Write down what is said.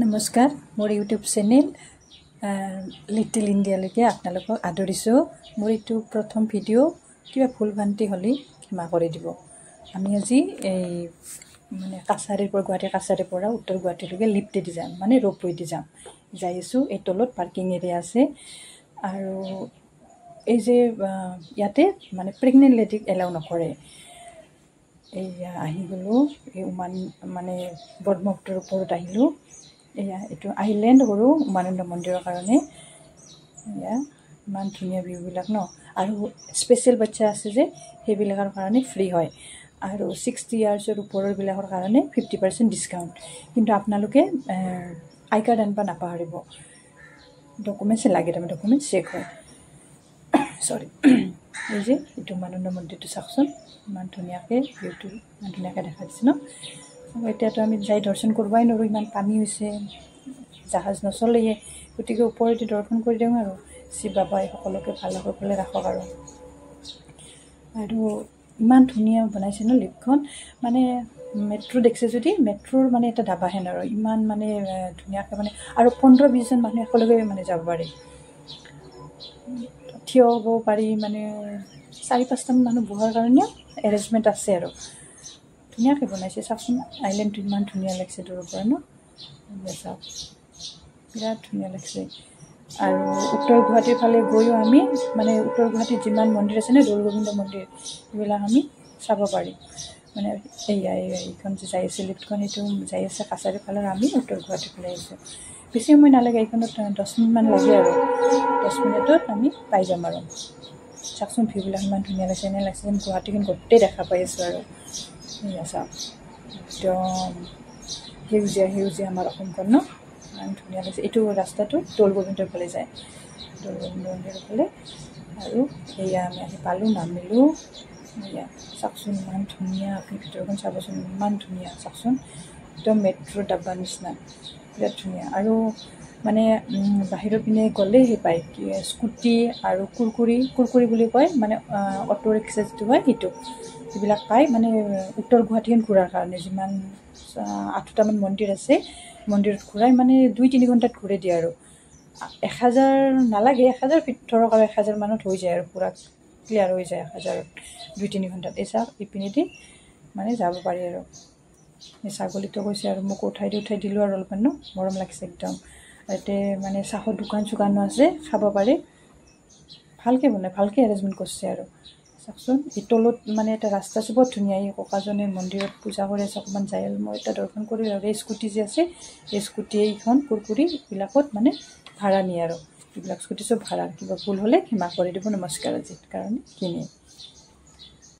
নমস্কাৰ মোৰ YouTube channel little ইণ্ডিয়ালৈকে আপোনালোকক আদৰিছোঁ। মোৰ এইটো প্ৰথম ভিডিঅ' কিবা ভুল ভ্ৰান্তি হ'লে ক্ষমা কৰি দিব। আমি আজি এই মানে কাছাৰীৰ পৰা গুৱাহাটী কাছাৰীৰ পৰা উত্তৰ গুৱাহাটীলৈকে লিফ্টেদি যাম, মানে ৰোপৱেদি যাম। যাই আছোঁ, এই তলত পাৰ্কিং এৰিয়া আছে। আৰু এই যে ইয়াতে মানে প্ৰেগনেণ্ট লেডিক এলাউ নকৰে। এয়া আহি গ'লোঁ, এই মানে ব্ৰহ্মপুত্ৰৰ ওপৰত আহিলোঁ। এয়া এইটো আইলেণ্ড সৰু উমানন্দ মন্দিৰৰ কাৰণে। এয়া ইমান ধুনীয়া ভিউবিলাক ন। আৰু স্পেচিয়েল বাচ্ছা আছে যে সেইবিলাকৰ কাৰণে ফ্ৰী হয়। আৰু 60 ইয়াৰ্ছৰ ওপৰৰবিলাকৰ কাৰণে 50% ডিছকাউণ্ট। কিন্তু আপোনালোকে আই কাৰ্ড আনিব নাপাহৰিব। ডকুমেণ্টছ লাগে, তাৰমানে ডকুমেণ্টছ চেক হয়। চৰি, এই যে এইটো উমানন্দ মন্দিৰটো চাওকচোন, ইমান ধুনীয়াকৈ ভিউটো ইমান ধুনীয়াকৈ দেখা দিছে ন। এতিয়াতো আমি যাই দৰ্শন কৰিবই নোৱাৰোঁ, ইমান পানী হৈছে, জাহাজ নচলেয়ে। গতিকে ওপৰেদি দৰ্শন কৰি দিওঁ আৰু শিৱ বাবাই সকলোকে ভালে ৰাখক। আৰু ইমান ধুনীয়া বনাইছে ন লিফ্টখন। মানে মেট্ৰ' দেখিছে যদি মেট্ৰ'ৰ মানে এটা ডাবাহেন আৰু ইমান মানে ধুনীয়াকৈ মানে। আৰু 15-20জন মানুহ একেলগে মানে যাব পাৰি, থিয় হ'ব পাৰি। মানে 4-5টামান মানুহ বহাৰ কাৰণেও এৰেঞ্জমেণ্ট আছে আৰু ধুনীয়াকৈ বনাইছে। চাওকচোন আইলেণ্ডটো ইমান ধুনীয়া লাগিছে দূৰৰ পৰা ন। চাওক বিৰাট ধুনীয়া লাগিছে। আৰু উত্তৰ গুৱাহাটীৰ ফালে গৈও আমি মানে উত্তৰ গুৱাহাটীত যিমান মন্দিৰ আছে ন, দৌল গোবিন্দ মন্দিৰ, এইবিলাক আমি চাব পাৰিম। মানে এইখন যে যাই আছে লিফ্টখন, সেইটো যাই আছে কাছাৰীৰ ফালে, আমি উত্তৰ গুৱাহাটীৰ ফালে আহিছোঁ। বেছি সময় নালাগে, এইখনত 10 মিনিটমান লাগে আৰু 10 মিনিটত আমি পাই যাম আৰু। চাওকচোন ভিউবিলাক ইমান ধুনীয়া লাগিছে, এনে লাগিছে যেন গুৱাহাটীখন গোটেই দেখা পাই আছোঁ আৰু। এয়া চাওক একদম সেউজীয়া আমাৰ অসমখন ন, ইমান ধুনীয়া লাগিছে। এইটো ৰাস্তাটো দৌল গোবিন্দৰ ফালে যায়, দৌল গোবিন্দ মন্দিৰৰ ফালে। আৰু এয়া আমি আহি পালোঁ, নামিলোঁ। এয়া চাওকচোন ইমান ধুনীয়া, আপুনি ভিতৰখন চাবচোন ইমান ধুনীয়া। চাওকচোন একদম মেট্ৰ' ডাব্বাৰ নিচিনা, বিৰাট ধুনীয়া। আৰু মানে বাহিৰৰ পিনে গ'লে সেই পায় কি স্কুটি আৰু কুৰকুৰি বুলি কয়, মানে অটো ৰিক্সা যিটো হয় সেইটো, সেইবিলাক পায়। মানে উত্তৰ গুৱাহাটীখন ঘূৰাৰ কাৰণে যিমান 8টামান মন্দিৰ আছে, মন্দিৰত ঘূৰাই মানে 2-3 ঘণ্টাত ঘূৰাই দিয়ে আৰু 1000 নালাগে, 1000 ধৰক আৰু 1000 মানত হৈ যায় আৰু পূৰা ক্লিয়াৰ হৈ যায় 1000ত 2-3 ঘণ্টাত। এই চাওক ইপিনেদি মানে যাব পাৰি আৰু। এই ছাগলীটো কৈছে আৰু মোক উঠাই দিলোঁ আৰু অলপমান ন, মৰম লাগিছে একদম। ইয়াতে মানে চাহৰ দোকানো আছে, খাব পাৰে। ভালকৈ বনায়, ভালকৈ এৰেঞ্জমেণ্ট কৰিছে আৰু। চাওকচোন এই তলত মানে এটা ৰাস্তা আছে, বৰ ধুনীয়া। এই ককাজনে মন্দিৰত পূজা কৰি আছে, অকণমান যায় আৰু মই এটা দৰ্শন কৰি। আৰু এই স্কুটি যে আছে, এই স্কুটি এইখন কুৰকুৰিবিলাকত মানে ভাড়া নিয়ে আৰু। এইবিলাক স্কুটি চব ভাড়া। কিবা ভুল হ'লে ক্ষমা কৰি দিব। নমস্কাৰ আজিৰ কাৰণে কিনে।